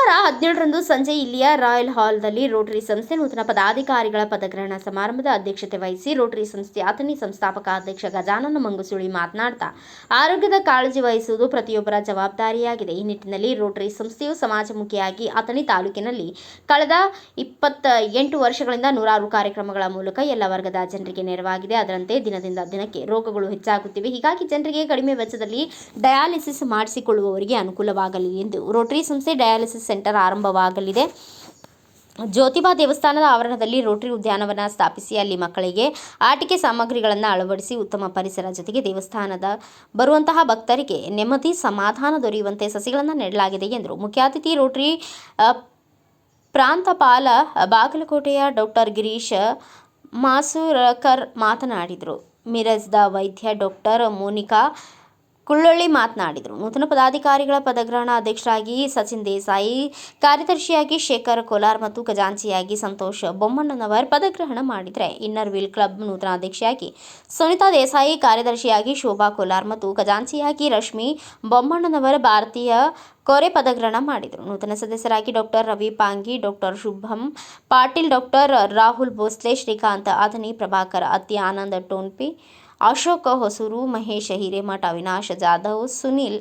ಸೋಮವಾರ 17ರಂದು ಸಂಜೆ ಇಲ್ಲಿಯ ರಾಯಲ್ ಹಾಲ್ನಲ್ಲಿ ರೋಟರಿ ಸಂಸ್ಥೆ ನೂತನ ಪದಾಧಿಕಾರಿಗಳ ಪದಗ್ರಹಣ ಸಮಾರಂಭದ ಅಧ್ಯಕ್ಷತೆ ವಹಿಸಿ ರೋಟರಿ ಸಂಸ್ಥೆ ಅಥಣಿ ಸಂಸ್ಥಾಪಕ ಅಧ್ಯಕ್ಷ ಗಜಾನನ ಮಂಗುಸುಳಿ ಮಾತನಾಡ್ತಾ ಆರೋಗ್ಯದ ಕಾಳಜಿ ವಹಿಸುವುದು ಪ್ರತಿಯೊಬ್ಬರ ಜವಾಬ್ದಾರಿಯಾಗಿದೆ. ಈ ನಿಟ್ಟಿನಲ್ಲಿ ರೋಟರಿ ಸಂಸ್ಥೆಯು ಸಮಾಜಮುಖಿಯಾಗಿ ಅಥಣಿ ತಾಲೂಕಿನಲ್ಲಿ ಕಳೆದ 28 ವರ್ಷಗಳಿಂದ ನೂರಾರು ಕಾರ್ಯಕ್ರಮಗಳ ಮೂಲಕ ಎಲ್ಲ ವರ್ಗದ ಜನರಿಗೆ ನೆರವಾಗಿದೆ. ಅದರಂತೆ ದಿನದಿಂದ ದಿನಕ್ಕೆ ರೋಗಗಳು ಹೆಚ್ಚಾಗುತ್ತಿವೆ. ಹೀಗಾಗಿ ಜನರಿಗೆ ಕಡಿಮೆ ವೆಚ್ಚದಲ್ಲಿ ಡಯಾಲಿಸಿಸ್ ಮಾಡಿಸಿಕೊಳ್ಳುವವರಿಗೆ ಅನುಕೂಲವಾಗಲಿ ಎಂದು ರೋಟರಿ ಸಂಸ್ಥೆ ಡಯಾಲಿಸಿಸ್ ಸೆಂಟರ್ ಆರಂಭವಾಗಲಿದೆ. ಜ್ಯೋತಿಬಾ ದೇವಸ್ಥಾನದ ಆವರಣದಲ್ಲಿ ರೋಟರಿ ಉದ್ಯಾನವನ ಸ್ಥಾಪಿಸಿ ಅಲ್ಲಿ ಮಕ್ಕಳಿಗೆ ಆಟಿಕೆ ಸಾಮಗ್ರಿಗಳನ್ನು ಅಳವಡಿಸಿ ಉತ್ತಮ ಪರಿಸರ ಜೊತೆಗೆ ದೇವಸ್ಥಾನದ ಬರುವಂತಹ ಭಕ್ತರಿಗೆ ನೆಮ್ಮದಿ ಸಮಾಧಾನ ದೊರೆಯುವಂತೆ ಸಸಿಗಳನ್ನು ನೆಡಲಾಗಿದೆ ಎಂದರು. ಮುಖ್ಯ ಅತಿಥಿ ರೋಟರಿ ಪ್ರಾಂತಪಾಲ ಬಾಗಲಕೋಟೆಯ ಡಾಕ್ಟರ್ ಗಿರೀಶ್ ಮಾಸೂರಕರ್ ಮಾತನಾಡಿದರು. ಮಿರಜ್ದ ವೈದ್ಯ ಡಾಕ್ಟರ್ ಮೋನಿಕಾ ಕುಳ್ಳೊಳ್ಳಿ ಮಾತನಾಡಿದರು. ನೂತನ ಪದಾಧಿಕಾರಿಗಳ ಪದಗ್ರಹಣ ಅಧ್ಯಕ್ಷರಾಗಿ ಸಚಿನ್ ದೇಸಾಯಿ, ಕಾರ್ಯದರ್ಶಿಯಾಗಿ ಶೇಖರ್ ಕೋಲಾರ್ ಮತ್ತು ಖಜಾಂಚಿಯಾಗಿ ಸಂತೋಷ್ ಬೊಮ್ಮಣ್ಣನವರ್ ಪದಗ್ರಹಣ ಮಾಡಿದರೆ, ಇನ್ನರ್ ವೀಲ್ ಕ್ಲಬ್ ನೂತನ ಅಧ್ಯಕ್ಷೆಯಾಗಿ ಸುನಿತಾ ದೇಸಾಯಿ, ಕಾರ್ಯದರ್ಶಿಯಾಗಿ ಶೋಭಾ ಕೋಲಾರ್ ಮತ್ತು ಖಜಾಂಚಿಯಾಗಿ ರಶ್ಮಿ ಬೊಮ್ಮಣ್ಣನವರ್ ಭಾರತೀಯ ಕೋರೆ ಪದಗ್ರಹಣ ಮಾಡಿದರು. ನೂತನ ಸದಸ್ಯರಾಗಿ ಡಾಕ್ಟರ್ ರವಿ ಪಾಂಗಿ, ಡಾಕ್ಟರ್ ಶುಭಂ ಪಾಟೀಲ್, ಡಾಕ್ಟರ್ ರಾಹುಲ್ ಭೋಸ್ಲೆ, ಶ್ರೀಕಾಂತ್ ಅಥಣಿ, ಪ್ರಭಾಕರ್ ಅತ್ತಿ, ಆನಂದ್ ಟೋನ್ಪಿ, ಅಶೋಕ ಹೊಸೂರು, ಮಹೇಶ್ ಹಿರೇಮಠ, ಅವಿನಾಶ್ ಜಾಧವ್, ಸುನಿಲ್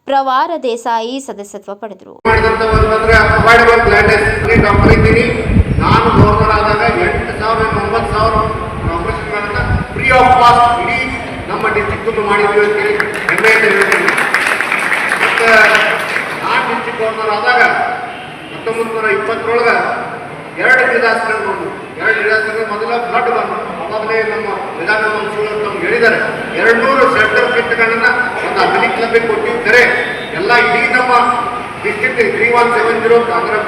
ಪ್ರವಾರ ದೇಸಾಯಿ ಸದಸ್ಯತ್ವ ಪಡೆದರು. ನಮ್ಮ ಡಿಸ್ಟ್ರಿಕ್ಟ್ ಮಾಡಿದ್ವಿ ಅಂತೇಳಿ ಹೆಮ್ಮೆ ಮತ್ತು ನಾನು ಡಿಸ್ಟ್ರಿಕ್ಟ್ ಗವರ್ನರ್ ಆದಾಗ 1920 ಎರಡು ಡಿಸಾಸ್ಟರ್ ಮೊದಲ ಫ್ಲಡ್ ಬಂದು ಅವಾಗಲೇ ನಮ್ಮ ವಿಧಾನಸಭೆ ನಮ್ಗೆ ಹೇಳಿದ್ದಾರೆ 200 ಶೆಲ್ಟರ್ ಕಿಟ್ಗಳನ್ನು ಒಂದು ಅಥಣಿ ಕ್ಲಬ್ಗೆ ಕೊಟ್ಟಿದ್ದಾರೆ. ಎಲ್ಲ ಇಡೀ ನಮ್ಮ ಡಿಸ್ಟ್ರಿಕ್ಟ್ 3170 ಅಂದ್ರೆ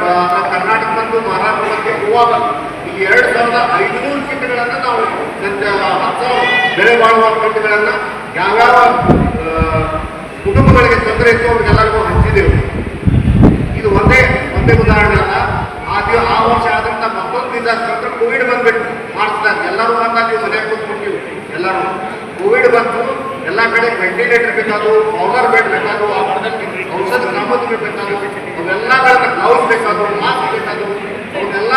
ಕರ್ನಾಟಕ ಮತ್ತು ಮಹಾರಾಷ್ಟ್ರ ಮತ್ತು ಗೋವಾ ಈ 2500 ಕಿಟ್ಗಳನ್ನು ನಾವು 10,000 ಬೆಳೆ ಬಾಳುವ ಕಿಟ್ಗಳನ್ನು ಯಾವ್ಯಾವ ಕುಟುಂಬಗಳಿಗೆ ತೊಂದರೆ ಇತ್ತು ಅವ್ರಿಗೆಲ್ಲರಿಗೂ ಹಂಚಿದೆವು. ಇದು ಒಂದೇ ಉದಾಹರಣೆ ಅಲ್ಲ. ಆ ವರ್ಷ ಆದಂಥ ಮತ್ತೊಂದು ಡಿಸಾಸ್ಟರ್ ಅಂದ್ರೆ ಕೋವಿಡ್ ಬಂದ್ಬಿಟ್ಟು ಮಾಡಿಸಿದಾಗ ಎಲ್ಲರೂ ಬಂದಾಗ ನೀವು ಮನೆಗೆ ಕೂತ್ಬಿಟ್ಟಿವಿ. ಎಲ್ಲರೂ ಕೋವಿಡ್ ಬಂತು, ಎಲ್ಲ ಕಡೆ ವೆಂಟಿಲೇಟರ್ ಬೇಕಾದವು, ಪೌಡರ್ ಬೆಡ್ ಬೇಕಾದವು, ಔಷಧ ಸಾಮಗ್ರಿ ಬೇಕಾದವು, ಅವೆಲ್ಲಗಳನ್ನ ಗ್ಲೌಸ್ ಬೇಕಾದವು, ಮಾಸ್ಕ್ ಬೇಕಾದವು, ಅವನ್ನೆಲ್ಲ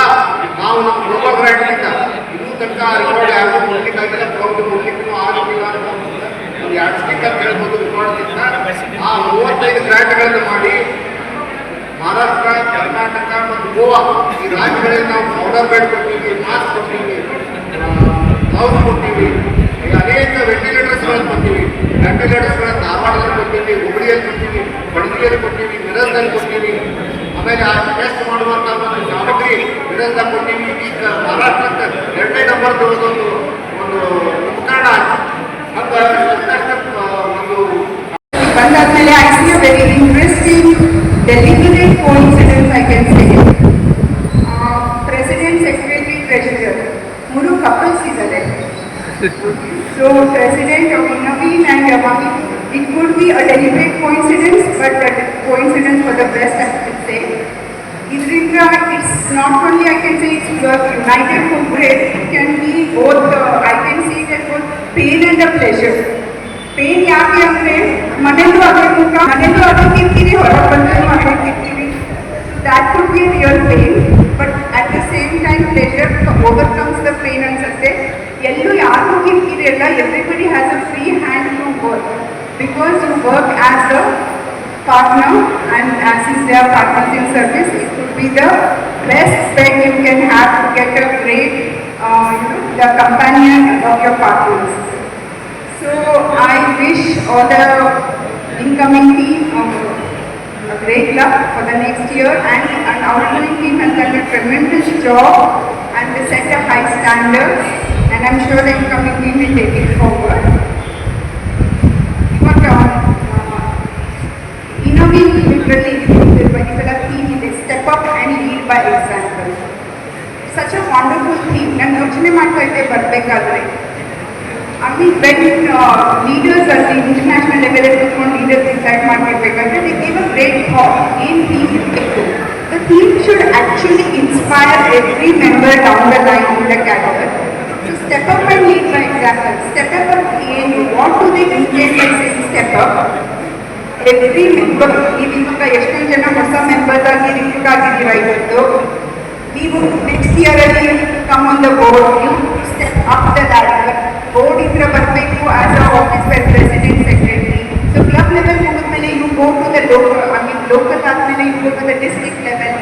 ನಾವು ನಮ್ಮ ಗ್ಲೋಬಲ್ ಗ್ರ್ಯಾಂಡ್ನಿಂದ ಇನ್ನೂ ತನಕ ರಿಕಾರ್ಡ್ ಯಾರು ಕೊಡ್ಲಿಕ್ಕಾಗಿಲ್ಲ. ಪ್ರೌಢ ಕೊಡ್ಲಿಕ್ಕೂ ಆಗಿಲ್ಲ. ಒಂದು 2 ಸ್ಟಿಕ್ ಅಂತ ಹೇಳ್ಬೋದು ರಿಕಾರ್ಡ್ನಿಂದ. ಆ 35 ಗ್ರ್ಯಾಂಟ್ಗಳನ್ನು ಮಾಡಿ ಮಹಾರಾಷ್ಟ್ರ, ಕರ್ನಾಟಕ ಮತ್ತು ಗೋವಾ ಈ ರಾಜ್ಯಗಳಲ್ಲಿ ನಾವು ಪೌಡರ್ ಬೆಡ್ ಕೊಡ್ತೀವಿ, ಮಾಸ್ಕ್ ಕೊಡ್ತೀವಿ, ಗ್ಲೌಸ್ ಕೊಡ್ತೀವಿ, ಈಗ ಅನೇಕ ವೆಂಟಿಲೇಟರ್ಸ್ಗಳನ್ನು ಕೊಡ್ತೀವಿ. ವೆಂಟಿಲೇಟರ್ಸ್ಗಳನ್ನು ಧಾರವಾಡದಲ್ಲಿ ಕೊಡ್ತೀವಿ, ಹುಬ್ಬಳ್ಳಿಯಲ್ಲಿ ಕೊಡ್ತೀವಿ, ಬಡಗಿಯಲ್ಲಿ ಕೊಡ್ತೀವಿ, ಮಿರಜ್ದಲ್ಲಿ ಕೊಡ್ತೀವಿ. ಆಮೇಲೆ ಆ ಟೆಸ್ಟ್ ಮಾಡುವಂಥ ಒಂದು ಸಾಮಗ್ರಿ ಮಿರಜ್ದಾಗ ಕೊಡ್ತೀವಿ. ಈಗ ಮಹಾರಾಷ್ಟ್ರಕ್ಕೆ 2ನೇ ನಂಬರ್ ಒಂದು ಉಪಕರಣ ಬಂದಾದ್ಮೇಲೆ I see a very interesting deliberate coincidence I can say. President, Secretary, Treasurer, Muru couples ಇದ್ದಾರೆ. So President of Naveen and Yamami, it could be a deliberate coincidence, but a coincidence for the best I could say. Idrinda, it's not only I can say it's united for great, it can be both, I can say that both pain and the pleasure. Pain ಯಾಕೆ ಅಂದರೆ ಮನೆಯಲ್ಲೂ ಅದೇ ಮುಖ, ಮನೆಯಲ್ಲೂ ಅದೇ ಕಿರ್ಕಿರಿ, ಹೊರಗೆ ಬಂದರೂ ಅದೇ ಕಿರ್ಕಿರಿ. So that could be real pain, but at the same time pleasure overcomes the pain ಅನ್ಸುತ್ತೆ. ಎಲ್ಲೂ ಯಾರಿಗೂ ಕಿರ್ಕಿರಿ ಅಲ್ಲ. Everybody has a free hand to work because you work as a partner and as is their partners in service. It could be the best friend you can have to get a great the companion of your partners. So I wish all the incoming team a great luck for the next year, and our outgoing team has done a tremendous job and they set a high standards, and I'm sure the incoming team will take it forward. But innovative literally is a theme, they step up and lead by example. Such a wonderful theme. ನಾನು ಯೋಚನೆ ಮಾಡ್ತಾ ಇದ್ದೆ ಬರಬೇಕಾದ್ರೆ I mean, when leaders at the international level leaders decide ಮಾಡಬೇಕಂದ್ರೆ they gave a great thought in theme. The theme should actually inspire every member down the line in the cadre. So step up and lead by example. Step up and you want to the Indian by saying step up. Every member, ನೀವು ಇವಾಗ ಎಷ್ಟೊಂದು ಜನ ಹೊಸ members ಆಗಿ recruit ಆಗಿದ್ದೀರಾ ಇವತ್ತು, ನೀವು next year ಅಲ್ಲಿ come on the board, you step up the ladder. Board ಇಂದ ಬರಬೇಕು as a officer, president, secretary. So club level ಮುಗಿದ್ಮೇಲೆ you go to the local ಆದ್ಮೇಲೆ you go to the district level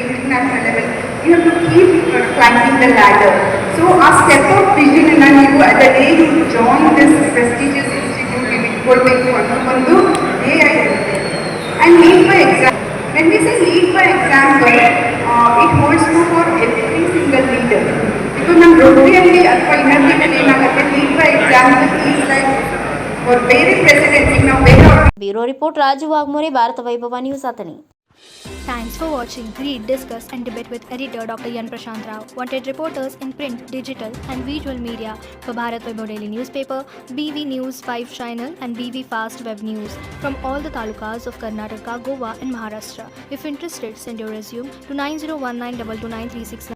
international level. You have to keep climbing the ladder. So ಆ step of vision ಅನ್ನ ನೀವು at the day you join this prestigious institute ನೀವು ಇಟ್ಕೊಳ್ಬೇಕು ಅನ್ನೋ ಒಂದು day ಆಗಿರುತ್ತೆ. And lead by exam. When we say lead by example, it holds true for every single leader. ಇದು ನಮ್ಮ ರೋಟರಿಯಲ್ಲಿ ಅಥವಾ ಇನ್ನೊಂದಿನಲ್ಲಿ ಏನಾಗುತ್ತೆ, lead by example is like ಅವ್ರ ಬೇರೆ ಪ್ರೆಸಿಡೆಂಟಿಗೆ ನಾವು ಬೇರೆ. ಬ್ಯೂರೋ ರಿಪೋರ್ಟ್ ರಾಜು ವಾಗ್ಮೋರೆ, ಭಾರತ ವೈಭವ news Athani. Thanks for watching. Read, discuss and debate with editor Dr. Yan Prashant Rao. Wanted reporters in print, digital and visual media for Bharat Vaibhav Daily Newspaper, BV News 5 Channel and BV Fast Web News from all the talukas of Karnataka, Goa and Maharashtra. If interested, send your resume to 9019229369.